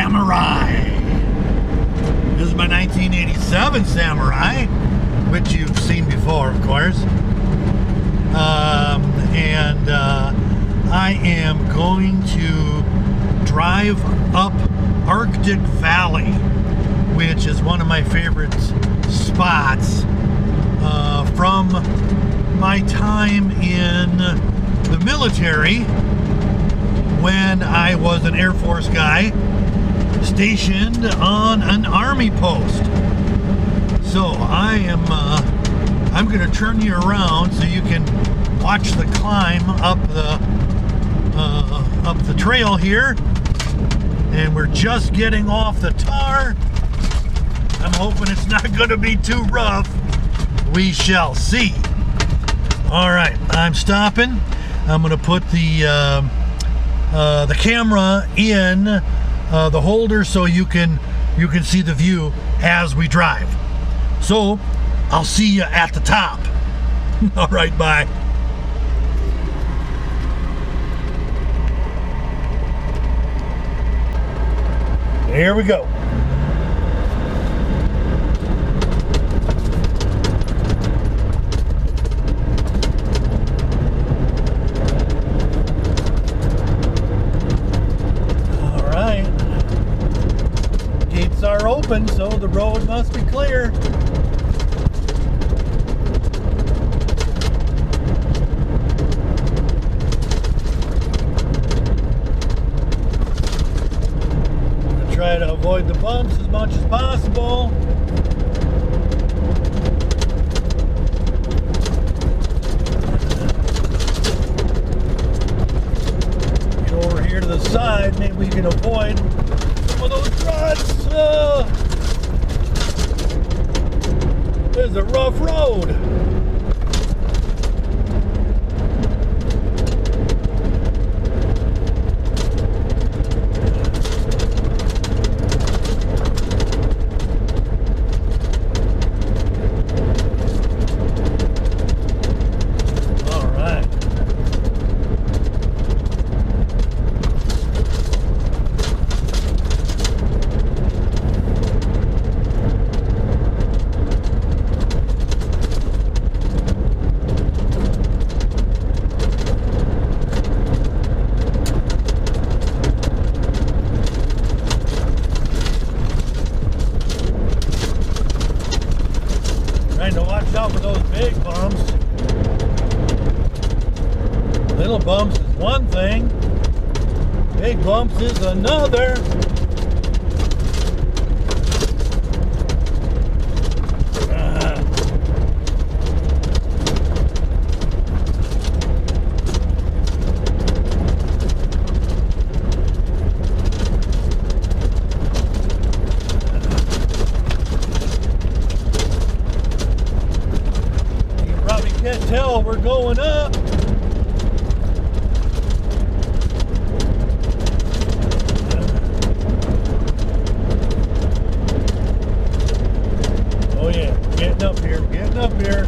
Samurai. This is my 1987 Samurai, which you've seen before, of course. I am going to drive up Arctic Valley, which is one of my favorite spots from my time in the military when I was an Air Force guy stationed on an Army post. So I'm going to turn you around so you can watch the climb up the trail here. And we're just getting off the tar. I'm hoping it's not going to be too rough. We shall see. All right, I'm stopping. I'm going to put the camera in the holder so you can see the view as we drive. So I'll see you at the top. All right, bye. Here we go. All right. Gates are open, so the road must be clear. Try to avoid the bumps as much as possible. Get over here to the side, maybe we can avoid some of those ruts. This is a rough road. Trying to watch out for those big bumps. Little bumps is one thing. Big bumps is another. Can't tell we're going up. Oh yeah, getting up here, getting up here.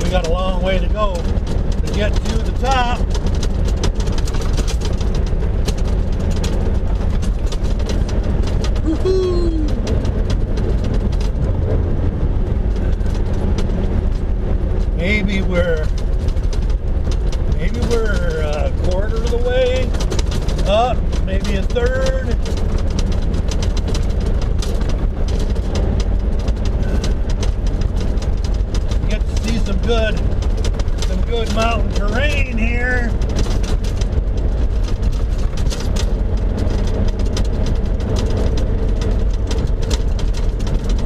We got a long way to go to get to the top. Woohoo! Maybe we're a quarter of the way up, maybe a third. Get to see some good mountain terrain here.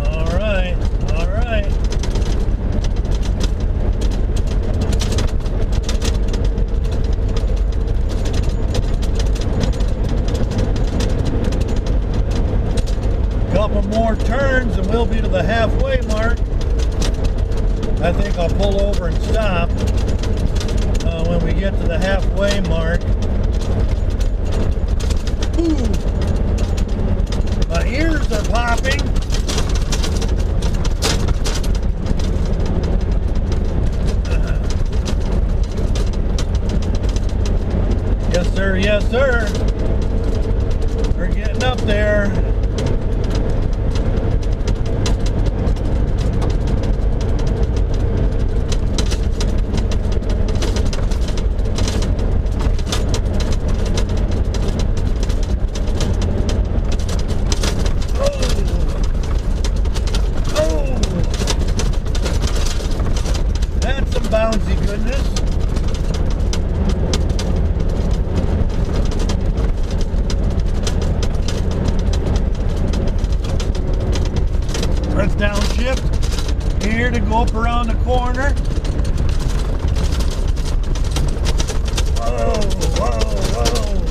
All right. Couple more turns and we'll be to the halfway mark. I think I'll pull over and stop when we get to the halfway mark. Ooh, my ears are popping. Guess Yes, sir. Yes, sir. We're getting up there. Bouncy goodness. Let's downshift here to go up around the corner. Whoa, whoa, whoa.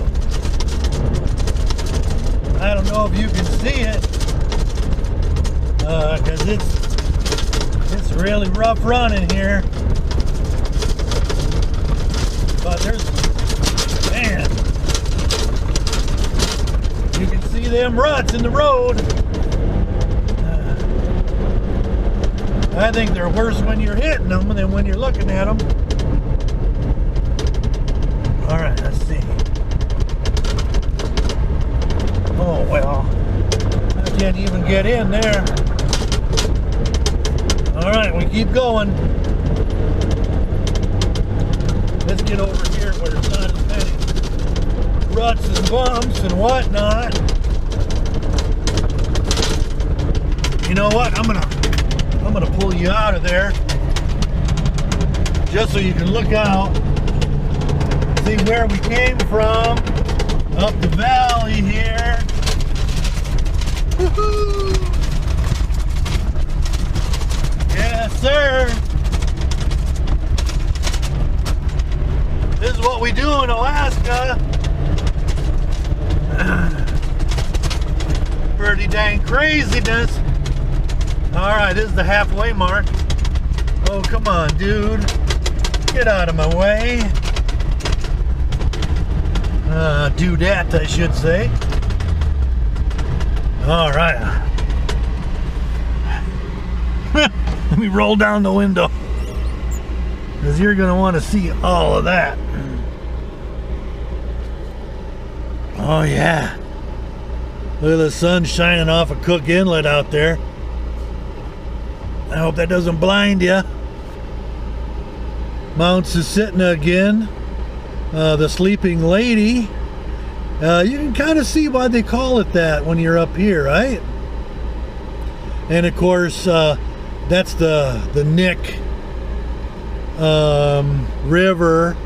I don't know if you can see it because it's really rough running here. But there's, man, you can see them ruts in the road. I think they're worse when you're hitting them than when you're looking at them. All right, let's see. Oh, well, I can't even get in there. All right, we keep going. Let's get over here where there's not as many ruts and bumps and whatnot. You know what? I'm gonna pull you out of there just so you can look out, see where we came from, up the valley here. Woohoo! Yes, sir. This is what we do in Alaska. Pretty dang craziness. Alright, this is the halfway mark. Oh, come on, dude. Get out of my way. Do that, I should say. Alright. Let me roll down the window, because you're going to want to see all of that. Oh yeah, look at the sun shining off a Cook Inlet out there. I hope that doesn't blind you. Mount Susitna again, the Sleeping Lady. You can kind of see why they call it that when you're up here, right? And of course, that's the Nick River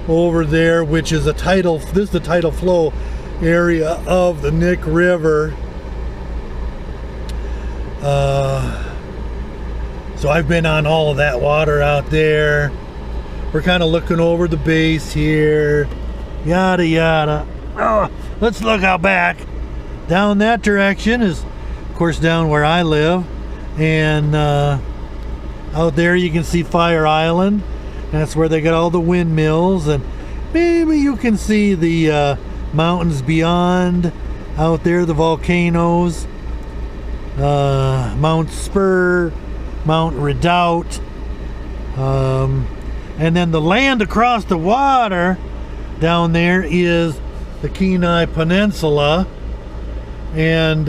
over there, which is a tidal. This is the tidal flow area of the Nick River. So I've been on all of that water out there. We're kind of looking over the base here, yada yada. Oh, let's look out back. Down that direction is, of course, down where I live, and out there you can see Fire Island. That's where they got all the windmills, and maybe you can see the mountains beyond out there, the volcanoes, Mount Spur, Mount Redoubt, and then the land across the water down there is the Kenai Peninsula. And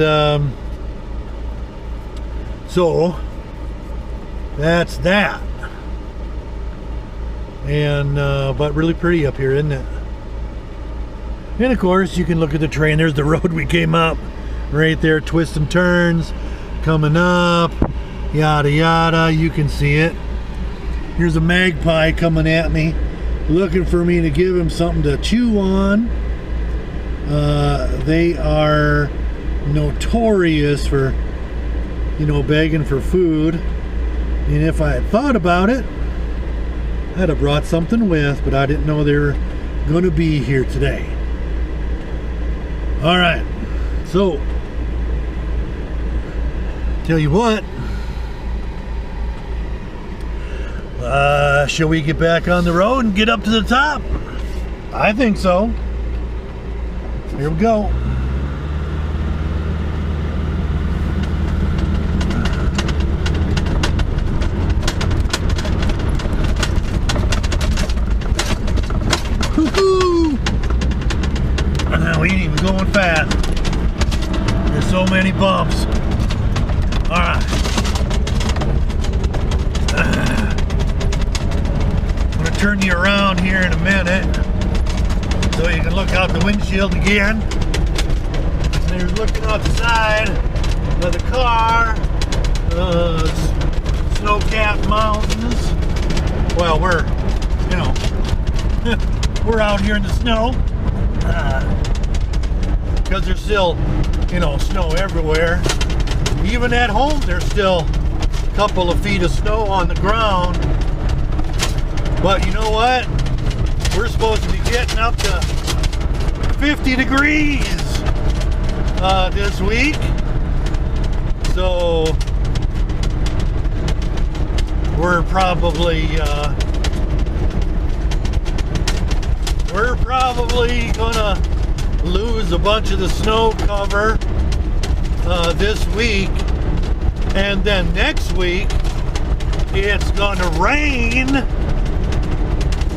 so that's that. And but really pretty up here, isn't it? And of course you can look at the train. There's the road we came up right there, twists and turns coming up, yada yada. You can see it. Here's a magpie coming at me, looking for me to give him something to chew on. They are notorious for, you know, begging for food. And if I had thought about it, I'd have brought something with, but I didn't know they were going to be here today. All right, so tell you what, shall we get back on the road and get up to the top? I think so. Here we go. Woo-hoo! We ain't even going fast. There's so many bumps. Alright. I'm going to turn you around here in a minute so you can look out the windshield again. There's looking outside of the car, snow-capped mountains. Well, we're out here in the snow because there's still, snow everywhere. Even at home, there's still a couple of feet of snow on the ground. But you know what? We're supposed to be getting up to 50 degrees this week. So we're probably gonna lose a bunch of the snow cover this week, and then next week it's gonna rain,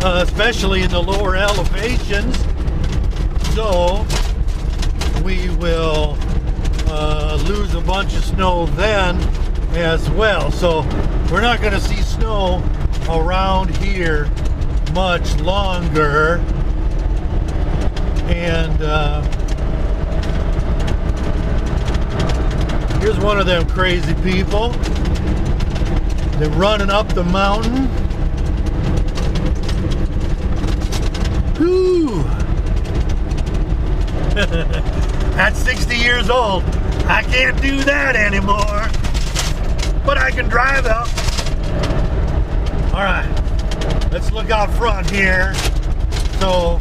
especially in the lower elevations. So we will lose a bunch of snow then as well. So we're not going to see snow around here much longer. And here's one of them crazy people. They're running up the mountain. Whew. At 60 years old, I can't do that anymore. But I can drive up. Alright, let's look out front here so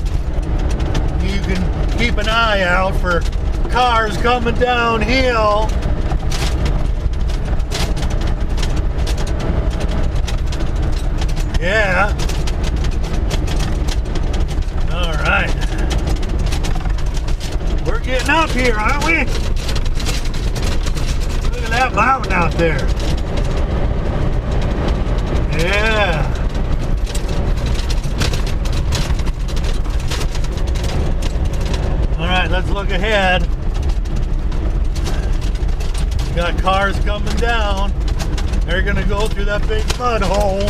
you can keep an eye out for cars coming downhill. Yeah. Alright. We're getting up here, aren't we? Look at that mountain out there. Yeah. Alright, let's look ahead. We got cars coming down. They're gonna go through that big mud hole.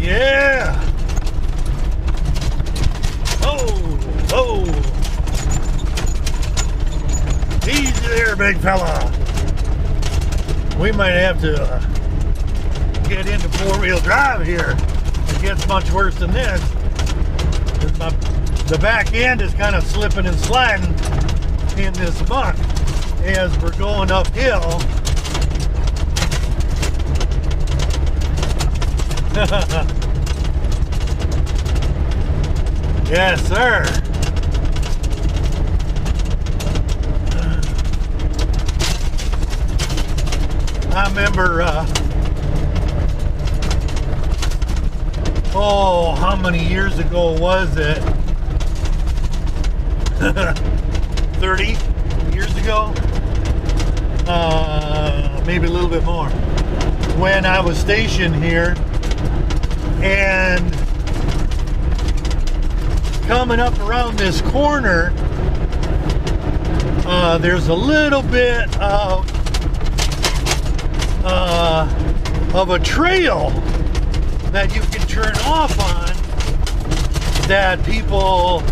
Yeah. Oh. Easy there, big fella. We might have to get into four-wheel drive here. It gets much worse than this. The back end is kind of slipping and sliding in this muck as we're going uphill. Yes, sir. I remember, how many years ago was it? 30 years ago? Maybe a little bit more. When I was stationed here, and coming up around this corner, there's a little bit of a trail that you can turn off on that people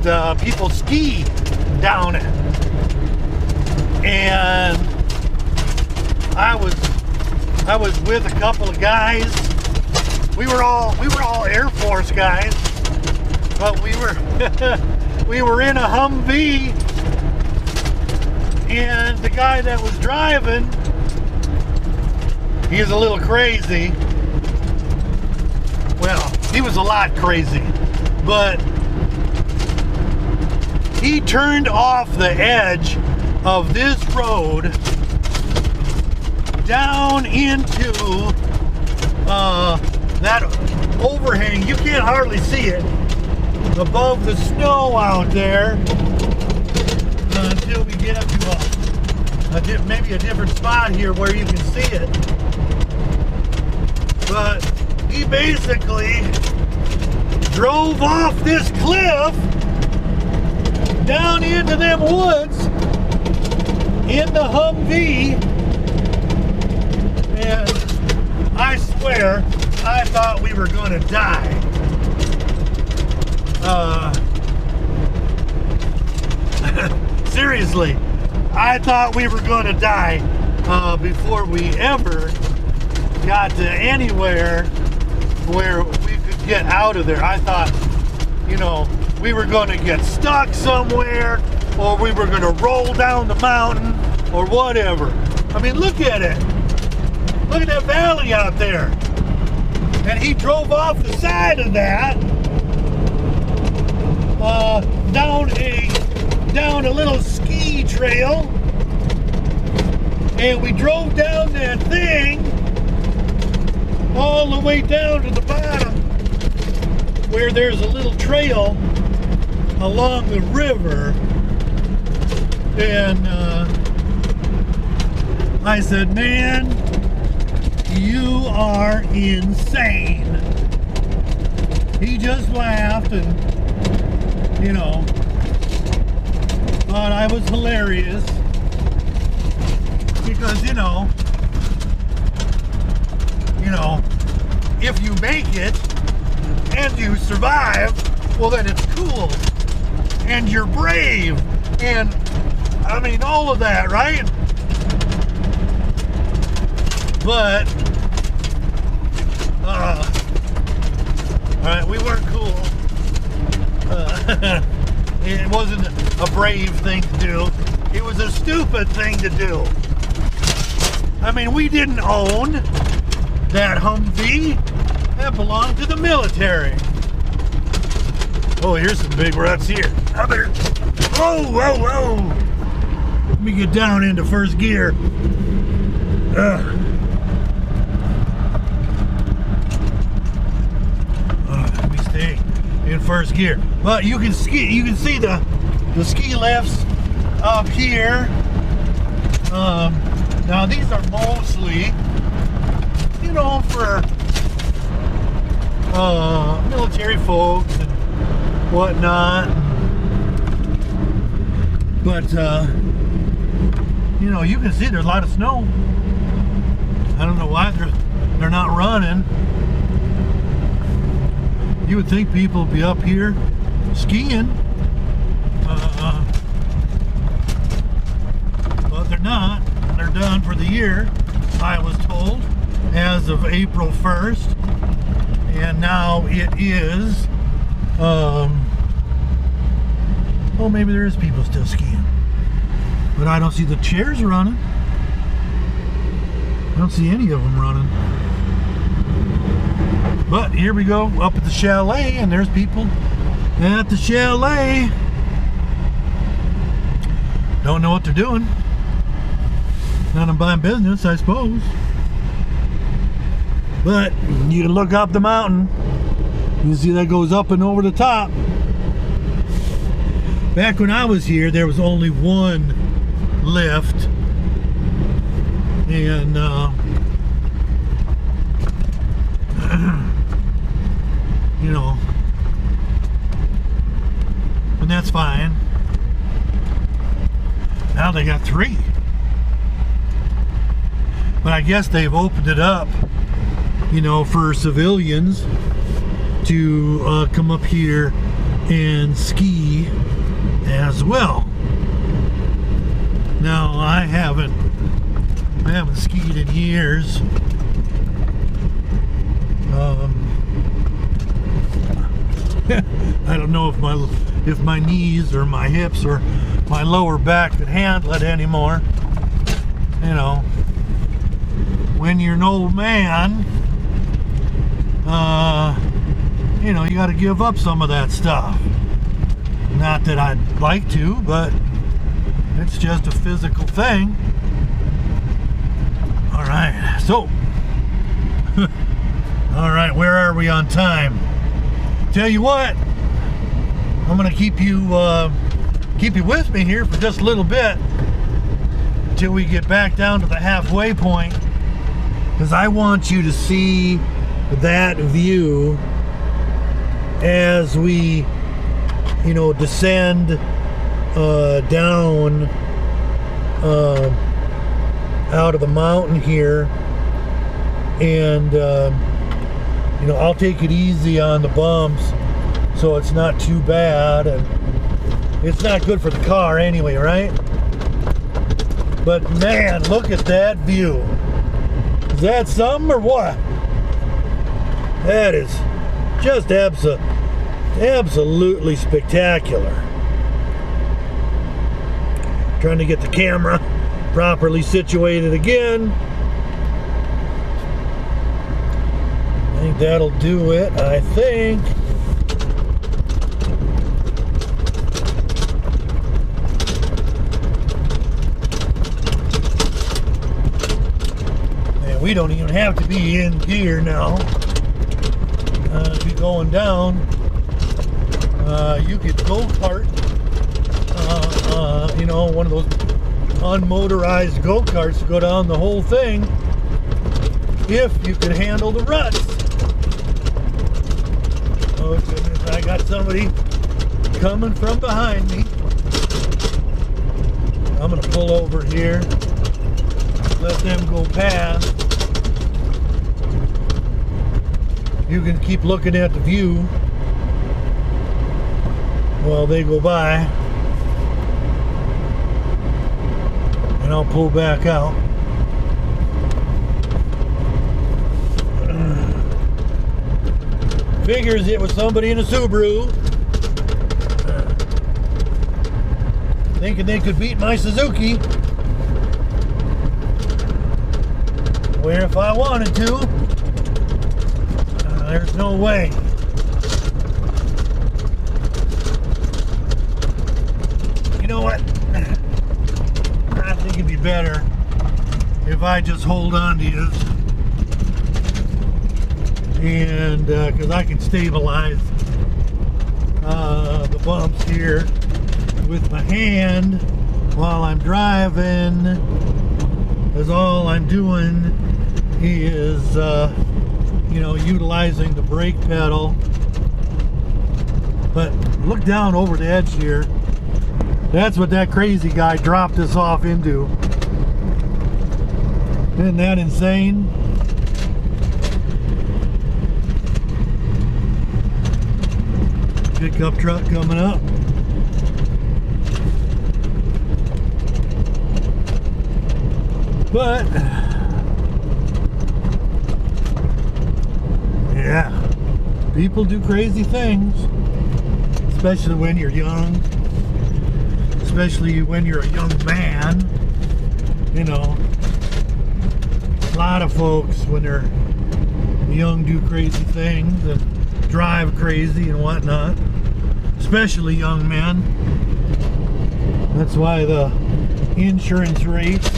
the people ski down it. And I was with a couple of guys. We were all Air Force guys, but we were in a Humvee, and the guy that was driving, he was a little crazy. Well, he was a lot crazy, but he turned off the edge of this road down into that overhang. You can't hardly see it above the snow out there until we get up to maybe a different spot here where you can see it. But he basically drove off this cliff down into them woods in the Humvee, and I swear I thought we were gonna die. Seriously, I thought we were gonna die before we ever got to anywhere where we could get out of there. I thought, you know, we were gonna get stuck somewhere, or we were gonna roll down the mountain, or whatever. I mean, look at it. Look at that valley out there. And he drove off the side of that, down a little ski trail, and we drove down that thing all the way down to the bottom where there's a little trail along the river. And I said, man, you are insane. He just laughed and, you know, thought I was hilarious because, you know, if you make it and you survive, well, then it's cool and you're brave and, I mean, all of that, right? But all right, we weren't cool. It wasn't a brave thing to do. It was a stupid thing to do. I mean, we didn't own that Humvee. That belonged to the military. Oh, here's some big ruts here. Up there. Whoa, whoa, whoa. Let me get down into first gear. Let me stay in first gear. But you can ski. You can see the ski lifts up here. Now these are mostly, you know, for military folks and whatnot. But you know, you can see there's a lot of snow. I don't know why they're not running. You would think people would be up here skiing, but they're not. They're done for the year, I was told, as of April 1st. And now it is, oh, maybe there is people still skiing. But I don't see the chairs running. I don't see any of them running. But here we go up at the chalet, and there's people at the chalet. Don't know what they're doing. None of my business, I suppose. But you can look up the mountain. You can see that goes up and over the top. Back when I was here, there was only one lift. And you know, and that's fine. Now they got 3. But I guess they've opened it up, you know, for civilians to come up here and ski as well. Now I haven't skied in years. I don't know if my knees or my hips or my lower back could handle it anymore. You know, when you're an old man, you know, you got to give up some of that stuff. Not that I'd like to, but it's just a physical thing. All right, so all right, where are we on time? Tell you what, I'm gonna keep you with me here for just a little bit, till we get back down to the halfway point, because I want you to see that view as we, descend down out of the mountain here. And I'll take it easy on the bumps so it's not too bad, and it's not good for the car anyway, right? But man, look at that view. Is that something or what? That is just absolutely spectacular. Trying to get the camera properly situated again. I think that'll do it, I think. And we don't even have to be in gear now. Be going down. You could go-kart, one of those unmotorized go-karts to go down the whole thing if you can handle the ruts. Oh goodness, I got somebody coming from behind me. I'm gonna pull over here, let them go past. You can keep looking at the view while they go by, and I'll pull back out. Figures it was somebody in a Subaru thinking they could beat my Suzuki, where if I wanted to, there's no way. You know what? I think it'd be better if I just hold on to you, and because I can stabilize the bumps here with my hand while I'm driving, as all I'm doing is utilizing the brake pedal. But look down over the edge here. That's what that crazy guy dropped us off into. Isn't that insane? Pickup truck coming up. But yeah, people do crazy things, especially when you're young, especially when you're a young man. A lot of folks when they're young do crazy things and drive crazy and whatnot, especially young men. That's why the insurance rates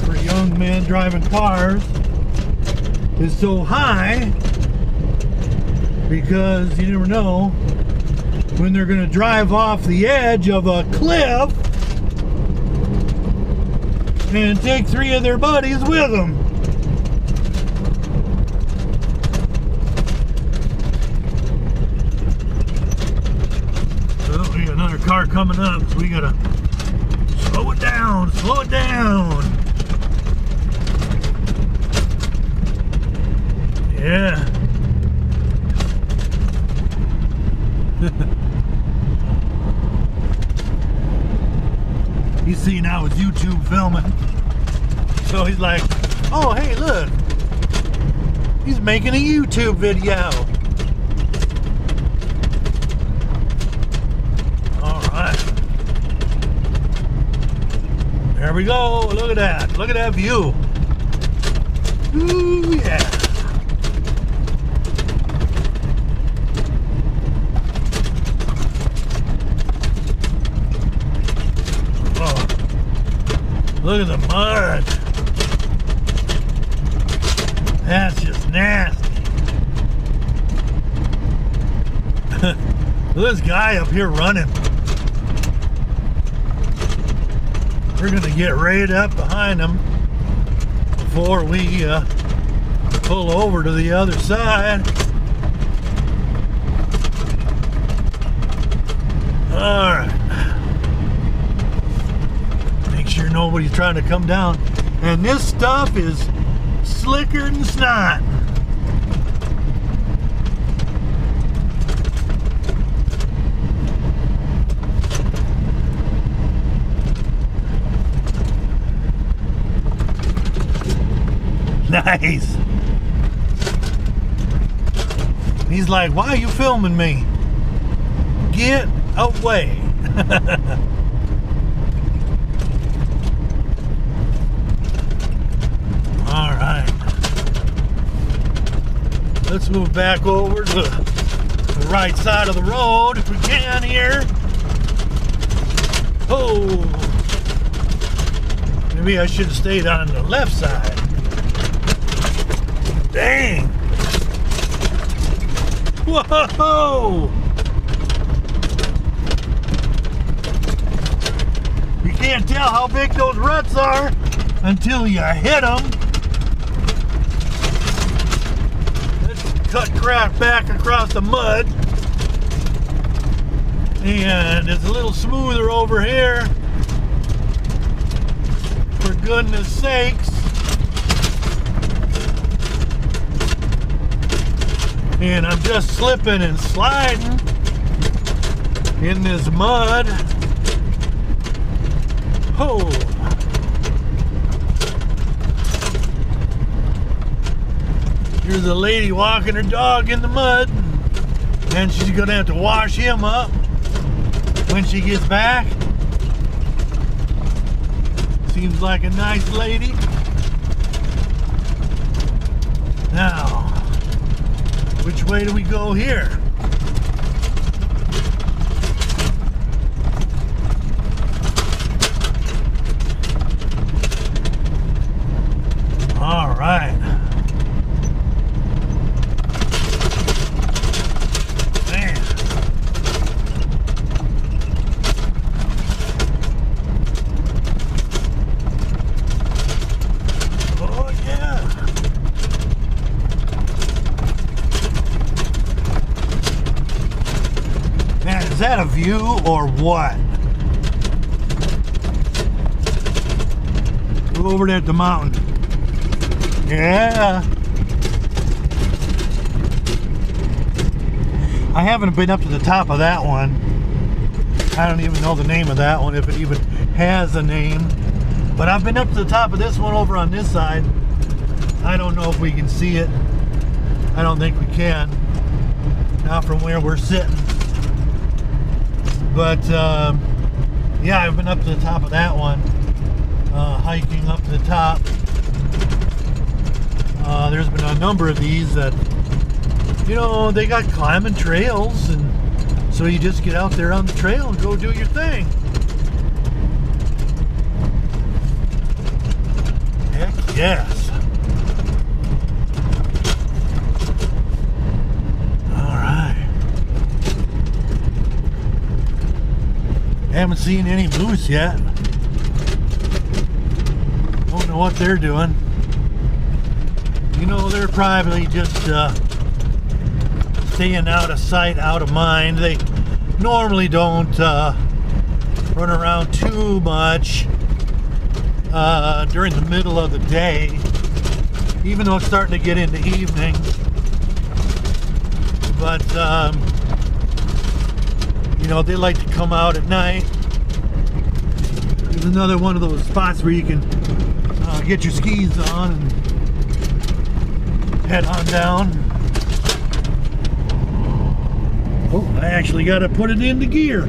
for young men driving cars is so high, because you never know when they're going to drive off the edge of a cliff and take 3 of their buddies with them. So we got another car coming up, so we gotta slow it down, slow it down. Yeah. He's seeing now his YouTube filming. So he's like, oh, hey, look. He's making a YouTube video. All right. There we go. Look at that. Look at that view. Ooh, yeah. Look at the mud. That's just nasty. Look at this guy up here running. We're going to get right up behind them before we pull over to the other side. Alright. Make sure nobody's trying to come down. And this stuff is slicker than snot. Nice. He's like, why are you filming me? Get away. All right. Let's move back over to the right side of the road if we can here. Oh. Maybe I should have stayed on the left side. Dang! Whoa! You can't tell how big those ruts are until you hit them. Let's cut crap back across the mud. And it's a little smoother over here. For goodness sakes. And I'm just slipping and sliding in this mud. Oh. Here's a lady walking her dog in the mud. And she's gonna have to wash him up when she gets back. Seems like a nice lady. Now, which way do we go here? All right. Man. Oh, yeah. Man, is that a view or what? Look over there at the mountain. Yeah. I haven't been up to the top of that one. I don't even know the name of that one, if it even has a name. But I've been up to the top of this one over on this side. I don't know if we can see it. I don't think we can. Not from where we're sitting. But yeah, I've been up to the top of that one, hiking up to the top. There's been a number of these that, you know, they got climbing trails, and so you just get out there on the trail and go do your thing. Heck yes. Haven't seen any moose yet. Don't know what they're doing. You know, they're probably just staying out of sight, out of mind. They normally don't run around too much during the middle of the day, even though it's starting to get into evening. But you know, they like to come out at night. There's another one of those spots where you can get your skis on and head on down. Oh, I actually got to put it into gear.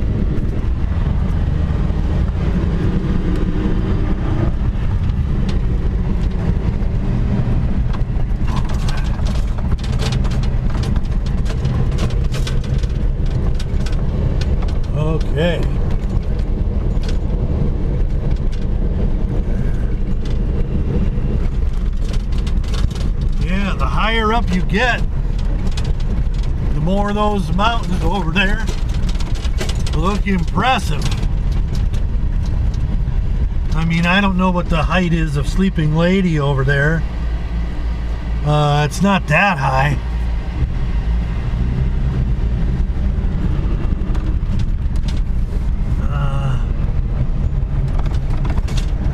Okay. Yeah, the higher up you get, the more those mountains over there look impressive. I mean, I don't know what the height is of Sleeping Lady over there. It's not that high.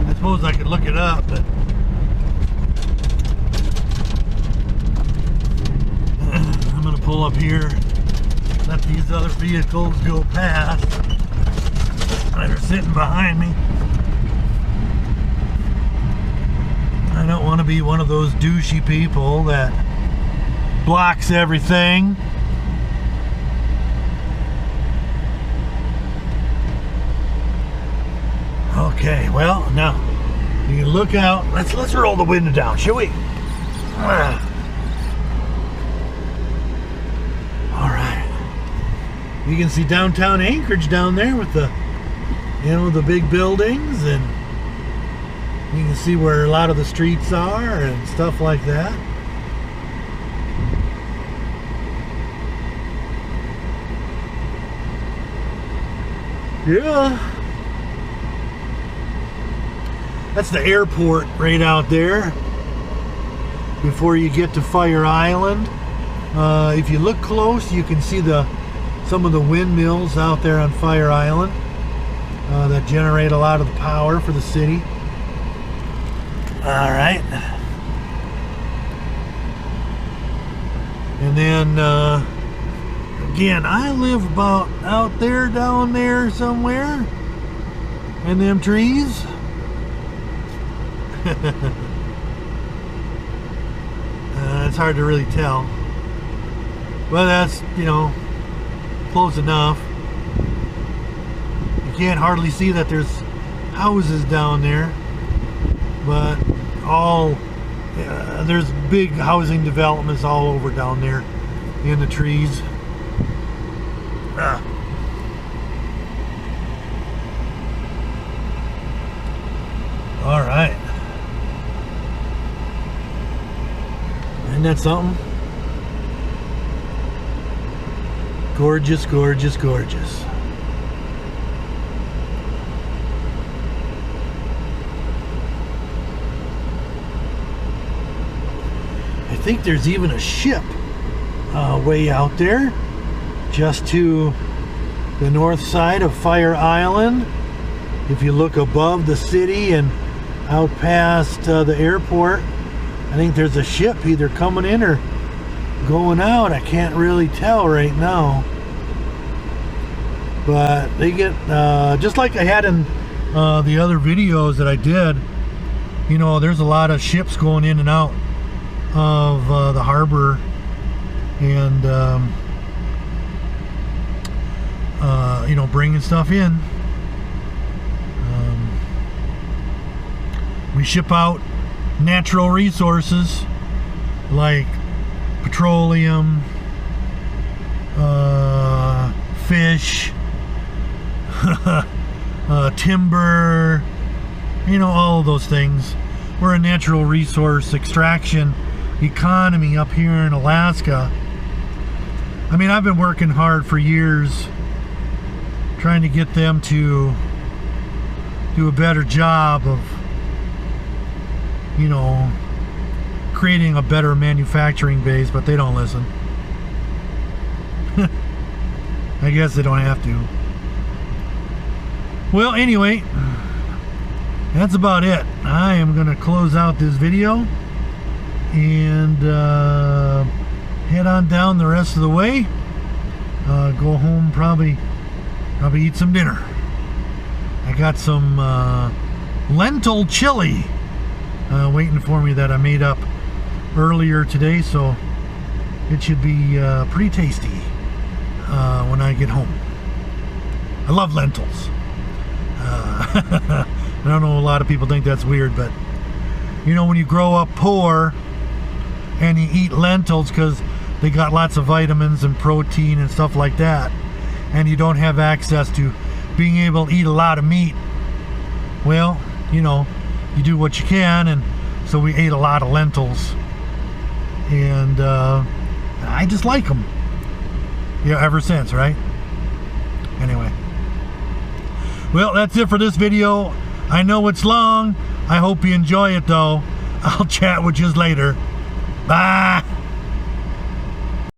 I suppose I could look it up, but I'm gonna pull up here, let these other vehicles go past that are sitting behind me. I don't want to be one of those douchey people that blocks everything. Okay, well, now you can look out. Let's roll the window down, shall we? All right. You can see downtown Anchorage down there with the, you know, the big buildings, and you can see where a lot of the streets are and stuff like that. Yeah. That's the airport right out there before you get to Fire Island. If you look close, you can see some of the windmills out there on Fire Island that generate a lot of the power for the city. All right. And then again, I live about out there, down there somewhere in them trees. It's hard to really tell, but that's, you know, close enough. You can't hardly see that there's houses down there, but there's big housing developments all over down there in the trees. All right. Isn't that something? Gorgeous, gorgeous, gorgeous. I think there's even a ship way out there, just to the north side of Fire Island. If you look above the city and out past the airport, I think there's a ship either coming in or going out. I can't really tell right now, but they get just like I had in the other videos that I did. You know, there's a lot of ships going in and out of the harbor, and you know, bringing stuff in. We ship out natural resources like petroleum, fish, timber, you know, all of those things. We're a natural resource extraction economy up here in Alaska. I mean, I've been working hard for years trying to get them to do a better job of, you know, creating a better manufacturing base, but they don't listen. I guess they don't have to. Well, anyway, that's about it. I am going to close out this video and head on down the rest of the way. Go home, probably eat some dinner. I got some lentil chili waiting for me that I made up earlier today, so it should be pretty tasty when I get home. I love lentils. I don't know, a lot of people think that's weird, but you know, when you grow up poor and you eat lentils because they got lots of vitamins and protein and stuff like that, and you don't have access to being able to eat a lot of meat, well, you know, you do what you can, and so we ate a lot of lentils, and I just like them, yeah, ever since, right? Anyway, well, that's it for this video. I know it's long. I hope you enjoy it though. I'll chat with you later. Bye.